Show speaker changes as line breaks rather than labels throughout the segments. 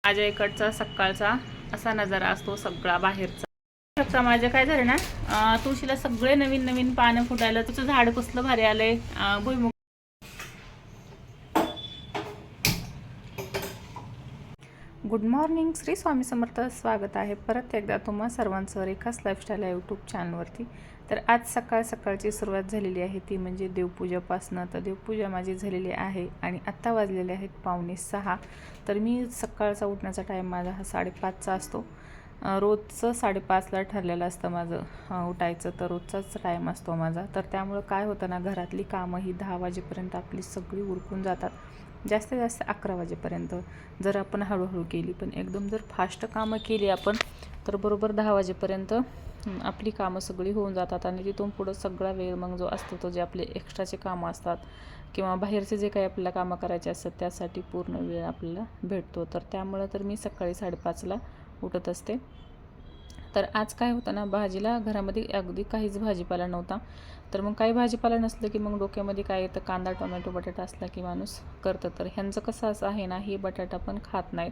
माझ्या इकडचा सकाळचा असा नजारा असतो सगळा बाहेरचा. शकता माझे काय झालं ना, तुळशीला सगळे नवीन नवीन पानं फुटायला. तुझं झाड कसलं भारी आलंय. भुईमुग. गुड मॉर्निंग, श्री स्वामी समर्थ. स्वागत आहे परत एकदा तुम्हा सर्वांचं रेखास लाईफस्टाईल या यूट्यूब चॅनलवरती. तर आज सकाळची सुरुवात झालेली आहे ती म्हणजे देवपूजापासनं. तर देवपूजा माझी झालेली आहे आणि आत्ता वाजलेले आहेत 5:45. तर मी सकाळचा उठण्याचा टाईम माझा हा 5:30चा असतो. रोजचं 5:30ला ठरलेलं असतं माझं उठायचं. तर रोजचाच टाईम असतो माझा. तर त्यामुळं काय होतं ना, घरातली कामं ही 10 वाजेपर्यंत आपली सगळी उरकून जातात. जास्तीत जास्त 11 वाजेपर्यंत जर आपण हळूहळू केली. पण एकदम जर फास्ट कामं केली आपण तर बरोबर 10 वाजेपर्यंत आपली कामं सगळी होऊन जातात. आणि तिथून पुढं सगळा वेळ मग जो असतो तो जे आपले एक्स्ट्राचे कामं असतात किंवा बाहेरचे जे काही आपल्याला कामं करायचे असतात त्यासाठी पूर्ण वेळ आपल्याला भेटतो. तर त्यामुळं तर मी सकाळी 5:30ला उठत असते. तर आज काय होतं ना, भाजीला घरामध्ये अगदी काहीच भाजीपाला नव्हता. तर मग काही भाजीपाला नसलं की मग डोक्यामध्ये काय येतं, कांदा टोमॅटो बटाटा असला की माणूस करतं. तर ह्यांचं कसं असं आहे ना, हे बटाटा पण खात नाहीत.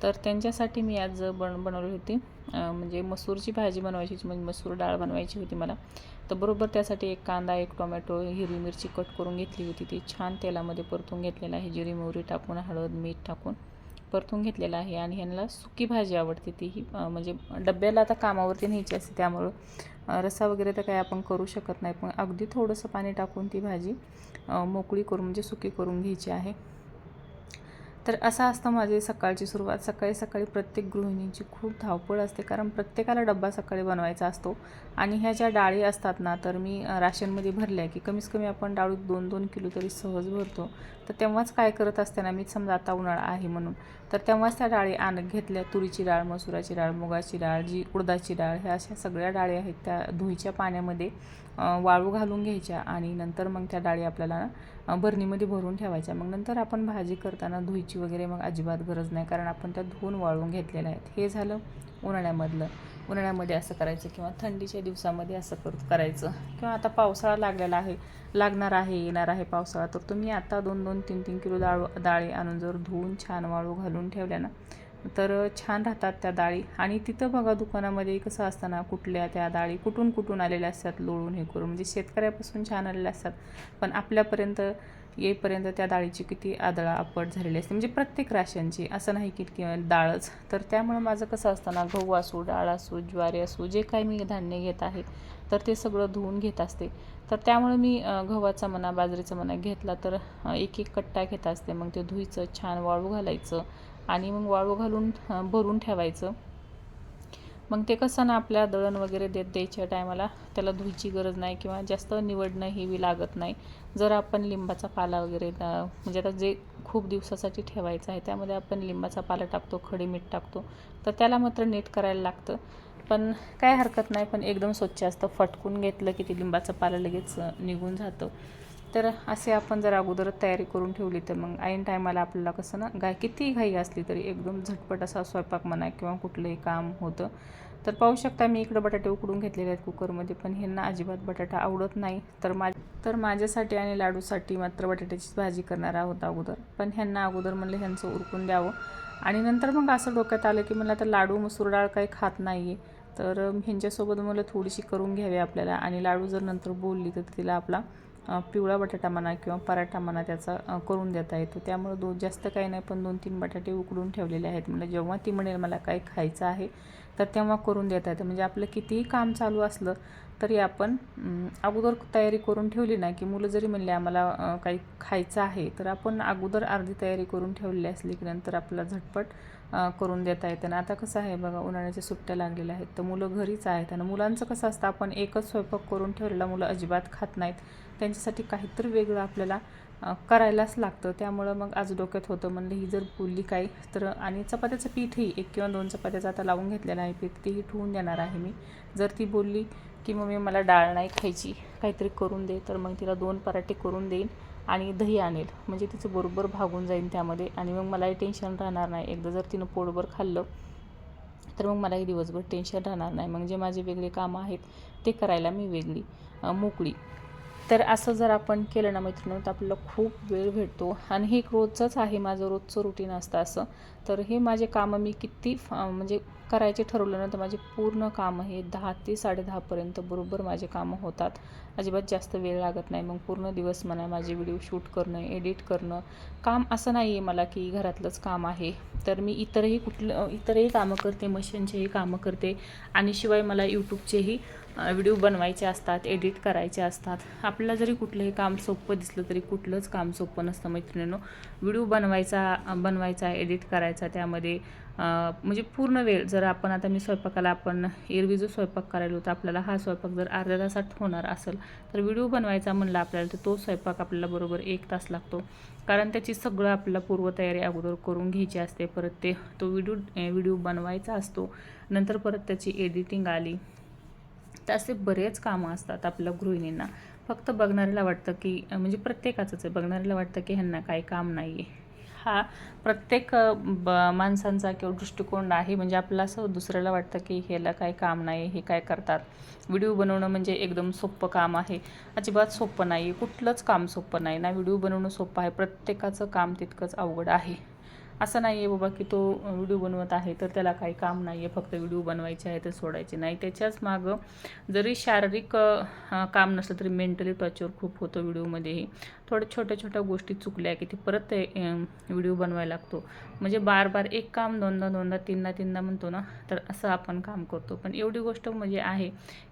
तर त्यांच्यासाठी मी आज बनवली होती म्हणजे मसूरची भाजी बनवायची, म्हणजे मसूर डाळ बनवायची होती मला. तर बरोबर त्यासाठी एक कांदा, एक टोमॅटो, हिरवी मिरची कट करून घेतली होती. ती छान तेलामध्ये परतून घेतलेलं आहे. जिरी मोहरी टाकून, हळद मीठ टाकून परतून घेतलेला आहे. आणि ह्यांना सुकी भाजी आवडते. तीही म्हणजे डब्याला आता कामावरती न्यायची असते त्यामुळं रस्सा वगैरे तर काही आपण करू शकत नाही. पण अगदी थोडंसं पाणी टाकून ती भाजी मोकळी करून म्हणजे सुकी करून घ्यायची आहे. तर असं असतं माझी सकाळची सुरुवात. सकाळी सकाळी प्रत्येक गृहिणींची खूप धावपळ असते, कारण प्रत्येकाला डब्बा सकाळी बनवायचा असतो. आणि ह्या ज्या डाळी असतात ना, तर मी राशनमध्ये भरल्या की कमीत कमी आपण डाळी 2-2 किलो तरी सहज भरतो. तर तेव्हाच काय करत असते ना मी, समजा आता उन्हाळा आहे म्हणून, तर तेव्हाच त्या डाळी घेतल्या. तुरीची डाळ, मसुराची डाळ, मुगाची डाळ, जी उडदाची डाळ, ह्या अशा सगळ्या डाळी आहेत त्या धुईच्या पाण्यामध्ये वाळू घालून घ्यायच्या. आणि नंतर मग त्या डाळी आपल्याला बरणीमध्ये भरून ठेवायच्या. मग नंतर आपण भाजी करताना धुईची वगैरे मग अजिबात गरज नाही, कारण आपण त्या धुवून वाळून घेतलेल्या आहेत. हे झालं उन्हाळ्यामधलं. उन्हाळ्यामध्ये असं करायचं किंवा थंडीच्या दिवसामध्ये असं करायचं. किंवा आता पावसाळा लागणार आहे, येणार आहे पावसाळा. तर तुम्ही आता 2-2, 3-3 किलो डाळी आणून जर धुवून छान वाळू घालून ठेवल्या ना, तर छान राहतात त्या डाळी. आणि तिथं बघा दुकानामध्ये कसं असतं ना, कुठल्या त्या डाळी कुठून आलेल्या असतात, लोळून हे करून, म्हणजे शेतकऱ्यापासून छान आलेल्या असतात. पण आपल्यापर्यंत येईपर्यंत त्या डाळीची किती आदळा आपट झालेली असते, म्हणजे प्रत्येक राशनची, असं नाही की डाळच. तर त्यामुळं माझं कसं असतं ना, गहू असू, डाळ असू, ज्वारी असू, जे काही मी धान्य घेत आहे तर ते सगळं धुवून घेत असते. तर त्यामुळे मी गव्हाचा म्हणा, बाजरीचा म्हणा घेतला तर एक एक कट्टा घेत असते. मग ते धुईचं, छान वाळू घालायचं आणि मग वाळू घालून भरून ठेवायचं. मग ते कसं ना, आपल्या दळण वगैरे द्यायच्या टायमाला त्याला धुईची गरज नाही किंवा जास्त निवडणं ही लागत नाही. जर आपण लिंबाचा पाला वगैरे म्हणजे आता जे खूप दिवसासाठी ठेवायचं आहे त्यामध्ये आपण लिंबाचा पाला टाकतो, खडी मीठ टाकतो, तर त्याला मात्र नीट करायला लागतं. पण काय हरकत नाही. पण एकदम स्वच्छ असतं, फटकून घेतलं की ते लिंबाचं पाला लगेच निघून जातं. तर असे आपण जर अगोदरच तयारी करून ठेवली तर मग ऐन टायमाला आपल्याला कसं ना, किती घाई असली तरी एकदम झटपट असा स्वयंपाक म्हणा किंवा कुठलंही काम होतं. तर पाहू शकता मी इकडं बटाटे उकडून घेतलेले आहेत कुकरमध्ये. पण ह्यांना अजिबात बटाटा आवडत नाही. तर माझ्यासाठी आणि लाडूसाठी मात्र बटाट्याचीच भाजी करणार आहोत अगोदर. पण ह्यांना अगोदर म्हणलं ह्यांचं उरकून द्यावं. आणि नंतर मग असं डोक्यात आलं की मला आता लाडू मसूर डाळ काही खात नाही आहे, तर ह्यांच्यासोबत मला थोडीशी करून घ्यावी आपल्याला. आणि लाडू जर नंतर बोलली तर तिला आपला पिवळा बटाटा म्हणा किंवा पराठा म्हणा त्याचा करून देता येतो. त्यामुळे जास्त काही नाही, पण 2-3 बटाटे उकडून ठेवलेले आहेत. म्हणजे जेव्हा ती म्हणेल मला काही खायचं आहे तर तेव्हा करून देता येतं. म्हणजे आपलं कितीही काम चालू असलं तरी आपण अगोदर तयारी करून ठेवली ना, की मुलं जरी म्हणले आम्हाला काही खायचं आहे, तर आपण अगोदर अर्धी तयारी करून ठेवलेली असली की नंतर आपल्याला झटपट करून देता येतं. आणि आता कसं आहे बघा, उन्हाळ्याच्या सुट्ट्या लागलेल्या आहेत तर मुलं घरीच आहेत. आणि मुलांचं कसं असतं, आपण एकच स्वयंपाक करून ठेवलेला मुलं अजिबात खात नाहीत. त्यांच्यासाठी काहीतरी वेगळं आपल्याला करायलाच लागतं. त्यामुळं मग आज डोक्यात होतं, म्हणलं ही जर बोलली काय तर. आणि चपात्याचं पीठही 1 किंवा 2 चपात्याचं आता लावून घेतलेलं आहे पीठ, तेही ठेवून देणार आहे मी. जर ती बोलली की मम्मी मला डाळ नाही खायची, काहीतरी करून दे, तर मग तिला 2 पराठे करून देईन आणि दही आणेल, म्हणजे तिचं बरोबर भागून जाईन त्यामध्ये. आणि मग मलाही टेन्शन राहणार नाही. एकदा जर तिनं पोटभर खाल्लं तर मग मलाही दिवसभर टेन्शन राहणार नाही. मग जे माझे वेगळे कामं आहेत ते करायला मी वेगळी मोकळी. तर असं जर आपण केलं ना मैत्रिणी तर आपल्याला खूप वेळ भेटतो आणि हे रोजचंच आहे, माझं रोजचं रुटीन असतं असं. तर हे माझे कामं मी किती म्हणजे करायचे ठरवलं ना तर माझे पूर्ण कामं हे 10 ते 10:30पर्यंत बरोबर माझे कामं होतात. अजिबात जास्त वेळ लागत नाही. मग पूर्ण दिवस म्हणा माझे व्हिडिओ शूट करणं, एडिट करणं, काम असं नाही आहे मला की घरातलंच काम आहे. तर मी इतरही कामं करते, मशीनचेही कामं करते आणि शिवाय मला यूट्यूबचेही व्हिडिओ बनवायचे असतात, एडिट करायचे असतात. आपल्याला जरी कुठलंही काम सोपं दिसलं तरी कुठलंच काम सोपं नसतं मैत्रिणींनो. व्हिडिओ बनवायचा एडिट करायचा, त्यामध्ये म्हणजे पूर्ण वेळ जर आता मी स्वयंपाकाला आपण एरवी जो स्वयंपाक करायला होता आपल्याला हा स्वयंपाक जर अर्ध्या तासात होणार असेल तर व्हिडिओ बनवायचा म्हणलं आपल्याला तर तो स्वयंपाक आपल्याला बरोबर 1 तास लागतो. कारण त्याची सगळं आपल्याला पूर्वतयारी अगोदर करून घ्यायची असते. परत तो व्हिडिओ बनवायचा असतो, नंतर परत त्याची एडिटिंग आली. तर असे बरेच कामं असतात आपल्या गृहिणींना. फक्त बघणाऱ्याला वाटतं की म्हणजे प्रत्येकाचंच आहे, बघणाऱ्याला वाटतं की ह्यांना काही काम नाही आहे. हा प्रत्येक माणसांचा किंवा दृष्टिकोन आहे. म्हणजे आपलं असं दुसऱ्याला वाटतं की ह्याला काही काम नाही, हे काय करतात. व्हिडिओ बनवणं म्हणजे एकदम सोपं काम आहे. अजिबात सोपं नाही आहे, कुठलंच काम सोपं नाही ना. व्हिडिओ बनवणं सोपं आहे, प्रत्येकाचं काम तितकंच अवघड आहे. असं नाही आहे बाबा की तो व्हिडिओ बनवत आहे तर त्याला काही काम नाही आहे, फक्त व्हिडिओ बनवायचे आहे तर सोडायचे नाही. त्याच्याच मागं जरी शारीरिक काम नसलं तरी मेंटली टॉर्चर खूप होतं व्हिडिओमध्येही. छोट्या छोट्या गोष्टी चुकल्या की ते परत व्हिडिओ बनवायला लागतो. म्हणजे बार एक काम दोनदा तीनदा म्हणतो ना, तर असं आपण काम करतो. पण एवढी गोष्ट म्हणजे आहे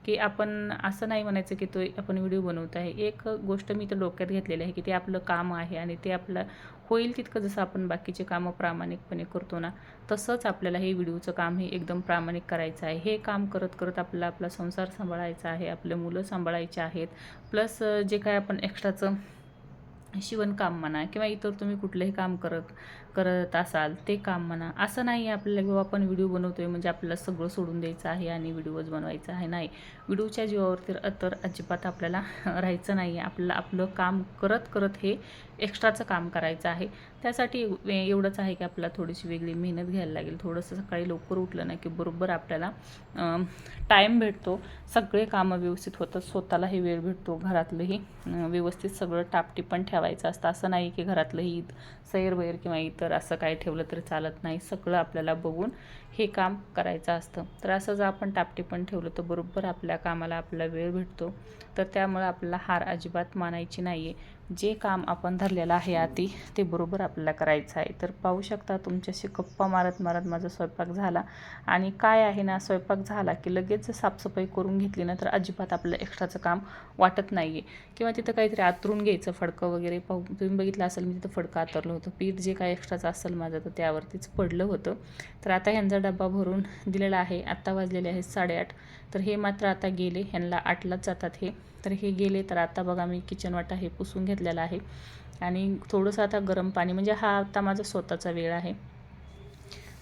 की आपण असं नाही म्हणायचं की तो आपण व्हिडिओ बनवत आहे. एक गोष्ट मी तर डोक्यात घेतलेली आहे की ते आपलं काम आहे आणि ते आपलं होईल तितकं, जसं आपण बाकीचे कामं प्रामाणिकपणे करतो ना तसंच आपल्याला हे व्हिडिओचं काम हे एकदम प्रामाणिक करायचं आहे. हे काम करत करत आपल्याला आपला संसार सांभाळायचा आहे, आपले मुलं सांभाळायचे आहेत, प्लस जे काय आपण एक्स्ट्राचं शिवणकाम म्हणा किंवा इतर तुम्ही कुठलंही काम करत असाल ते काम म्हणा. असं नाही आहे आपल्याला किंवा आपण व्हिडिओ बनवतो आहे म्हणजे आपल्याला सगळं सोडून द्यायचं आहे आणि व्हिडिओज बनवायचा आहे. नाही, व्हिडिओच्या जीवावरती तर अजिबात आपल्याला राहायचं नाही आहे. आपलं काम करत हे एक्स्ट्राचं काम करायचं आहे. त्यासाठी एवढंच आहे की आपल्याला थोडीशी वेगळी मेहनत घ्यायला लागेल. थोडंसं सकाळी लवकर उठलं ना की बरोबर आपल्याला टाईम भेटतो, सगळे कामं व्यवस्थित होतात, स्वतःलाही वेळ भेटतो, घरातलंही व्यवस्थित सगळं टापटीपण ठेवायचं असतं. असं नाही की घरातलंही सैरवैर किंवा इतर असं काय ठेवलं तरी चालत नाही. सगळं आपल्याला बघून हे काम करायचं असतं. तर असं जर आपण टापटीपण ठेवलं तर बरोबर आपल्या कामाला आपला वेळ भेटतो. तर त्यामुळे आपल्याला हार अजिबात मानायची नाही आहे. जे काम आपण धरलेलं आहे आधी ते बरोबर आपल्याला करायचं आहे. तर पाहू शकता तुमच्याशी गप्पा मारत माझा स्वयंपाक झाला आणि काय आहे ना, स्वयंपाक झाला की लगेच साफसफाई करून घेतली ना तर अजिबात आपल्याला एक्स्ट्राचं काम वाटत नाही आहे. किंवा तिथं काहीतरी आतरून घ्यायचं, फडकं वगैरे तुम्ही बघितलं असेल मी तिथं फडकं आतरलं होतं. पीठ जे काय एक्स्ट्राचं असेल माझं तर त्यावरतीच पडलं होतं. तर आता ह्यांचा डबा भरून दिलेला आहे. आत्ता वाजलेले आहेत 8:30. तर हे मात्र आता गेले, ह्यांना 8लाच जातात हे. तर हे गेले. तर आता बघा मी किचन वाटा हे पुसून घेतलेला आहे आणि थोडंसं आता गरम पाणी, म्हणजे हा आता माझा स्वतःचा वेळ आहे.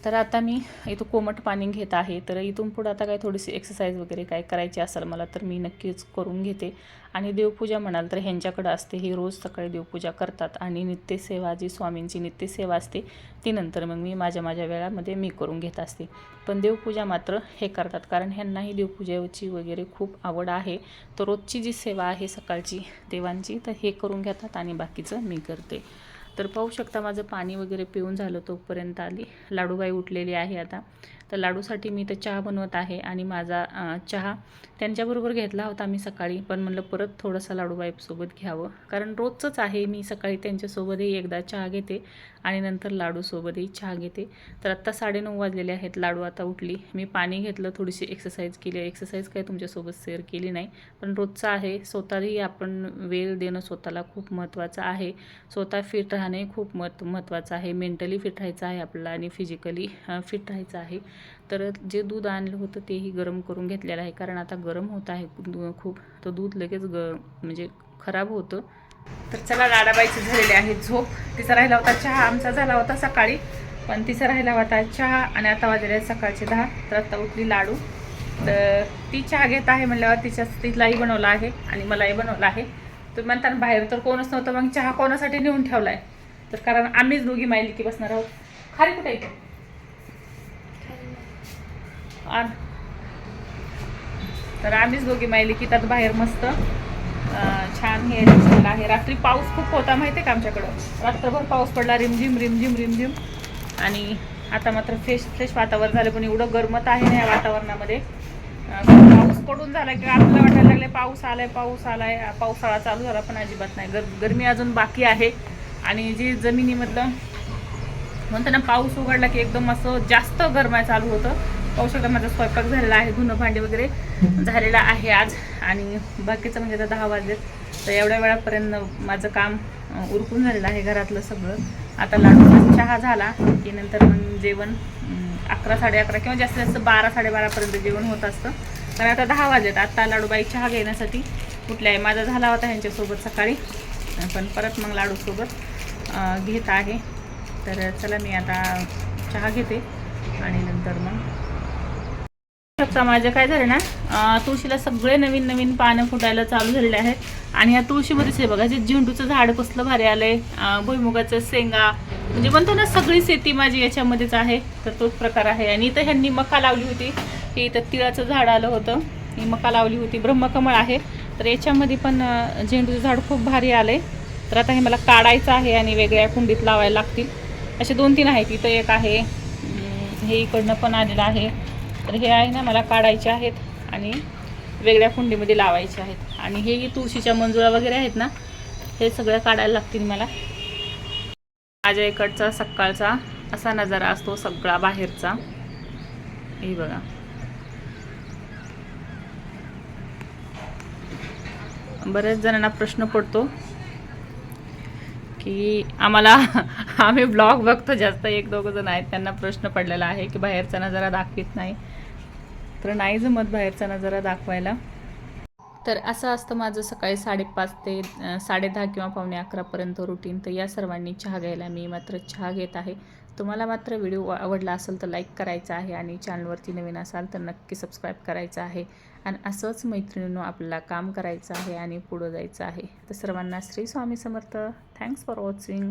तर आता मी इथं कोमट पाणी घेत आहे. तर इथून पुढं आता काय थोडीशी एक्सरसाइज वगैरे काय करायची असेल मला तर मी नक्कीच करून घेते. आणि देवपूजा म्हणाल तर ह्यांच्याकडं असते, हे रोज सकाळी देवपूजा करतात आणि नित्यसेवा जी स्वामींची नित्यसेवा असते ती नंतर मग मी माझ्या वेळामध्ये मी करून घेत असते. पण देवपूजा मात्र हे करतात, कारण ह्यांनाही देवपूजेची वगैरे खूप आवड आहे. तर रोजची जी सेवा आहे सकाळची देवांची तर हे करून घेतात आणि बाकीचं मी करते. तर पाहू शकता माझं पाणी वगैरे पिऊन झालं तोपर्यंत आली लाडूबाई उठलेली आहे आता. तर लाडूसाठी मी तर चहा बनवत आहे आणि माझा चहा त्यांच्याबरोबर घेतला होता मी सकाळी, पण म्हणलं परत थोडंसं लाडूबाईसोबत घ्यावं, कारण रोजचंच आहे. मी सकाळी त्यांच्यासोबतही एकदा चहा घेते आणि नंतर लाडूसोबतही चहा घेते. तर आत्ता 9:30 वाजलेले आहेत. लाडू आता उठली, मी पाणी घेतलं, थोडीशी एक्सरसाइज केली. एक्सरसाइज काय तुमच्यासोबत शेअर केली नाही, पण रोजचं आहे. स्वतःही आपण वेळ देणं स्वतःला खूप महत्त्वाचं आहे. स्वतः फिट राहणे खूप महत्त्वाचं आहे. मेंटली फिट राहायचं आहे आपल्याला आणि फिजिकली फिट राहायचं आहे. तर जे दूध आणलं होतं तेही गरम करून घेतलेलं आहे, कारण आता गरम होत आहे खूप, तर दूध लगेच म्हणजे खराब होतं. तर चला, लाडाबाईची झालेली आहे झोप. तिचा राहिला होता चहा, आमचा झाला होता सकाळी, पण तिचा राहिला होता चहा आणि आता वाजले आहेत सकाळचे 10. तर आता उठली लाडू, तर ती चहा घेत आहे म्हणल्यावर तिलाही बनवला आहे आणि मलाही बनवला आहे. तुम्ही म्हणता बाहेर तर कोणच नव्हतं, मग चहा कोणासाठी नेऊन ठेवला आहे? तर कारण आम्हीच दोघी मायलिकी बसणार आहोत. खाली कुठे येते तर आम्हीच दोघी मायलिकी त्यात बाहेर मस्त छान हे झालं आहे. रात्री पाऊस खूप होता माहिती आहे का आमच्याकडं, रात्रभर पाऊस पडला, रिमझिम रिमझिम रिमझिम. आणि आता मात्र फ्रेश वातावरण झालं, पण एवढं गरमत आहे ना या वातावरणामध्ये. पाऊस पडून झाला की आपल्याला वाटायला लागले पाऊस आलाय पावसाळा चालू झाला, पण अजिबात नाही. गरमी अजून बाकी आहे. आणि जी जमिनीमधलं म्हणतो ना, पाऊस उघडला की एकदम असं जास्त गरमाय चालू होतं. पाऊस शकता माझा स्वयंपाक झालेला आहे, धुणं भांडी वगैरे झालेला आहे आज. आणि बाकीचं म्हणजे आता 10 वाजलेत, तर एवढ्या वेळापर्यंत माझं काम उरकून झालेलं आहे घरातलं सगळं. आता लाडूचा चहा झाला की नंतर मग जेवण 11 साडे11 किंवा जास्तीत जास्त 12 साडेबारापर्यंत जेवण होत असतं. कारण आता 10 वाजलेत. आता लाडूबाई चहा घेण्यासाठी कुठल्या आहे, माझा झाला होता ह्यांच्यासोबत सकाळी, पण परत मग लाडूसोबत घेत आहे. तर चला मी आता चहा घेते आणि नंतर मग शकता माझं काय झालं ना, तुळशीला सगळे नवीन पानं फुटायला चालू झालेले आहेत. आणि ह्या तुळशीमध्येच हे बघा, जे झेंडूचं झाड कसलं भारी आलंय, भुईमुगाचं शेंगा, म्हणजे म्हणतो ना सगळी शेती माझी याच्यामध्येच आहे. तर तोच प्रकार आहे. आणि इथं ह्यांनी मका लावली होती, की इथं तिळाचं झाड आलं होतं, ही मका लावली होती, ब्रह्मकमळ आहे. तर याच्यामध्ये पण झेंडूचं झाड खूप भारी आलंय. तर आता हे मला काढायचं आहे आणि वेगळ्या कुंडीत लावायला लागतील. असे 2-3 आहेत. इथं एक आहे, हे इकडनं पण आलेलं आहे. तर हे आहे ना, मला काढायचे आहेत आणि वेगळ्या कुंडीमध्ये लावायचे आहेत. आणि हे तुळशीच्या मंजुळा वगैरे आहेत ना, हे सगळं काढायला लागतील मला. माझ्या इकडचा सकाळचा असा नजारा असतो सगळा बाहेरचा. हे बघा, बरेच जणांना प्रश्न पडतो की आम्ही ब्लॉग बघतो जास्त, 1-2 जण आहेत त्यांना प्रश्न पडलेला आहे की बाहेरचा नजारा दाखवित नाही. तर नाही जमत बाहेरचा नजारा दाखवायला. तर असं असतं माझं सकाळी 5:30 ते 10:30 किंवा 11:15 रुटीन. तर या सर्वांनी चहा घ्यायला मी मात्र चहा घेत आहे. तुम्हाला मात्र व्हिडिओ आवडला असेल तर लाईक करायचा आहे आणि चॅनलवरती नवीन असाल तर नक्की सबस्क्राईब करायचं आहे. आणि असंच मैत्रिणींनो आपल्याला काम करायचं आहे आणि पुढं जायचं आहे. तर सर्वांना Shri Swami Samarth. Thanks for watching.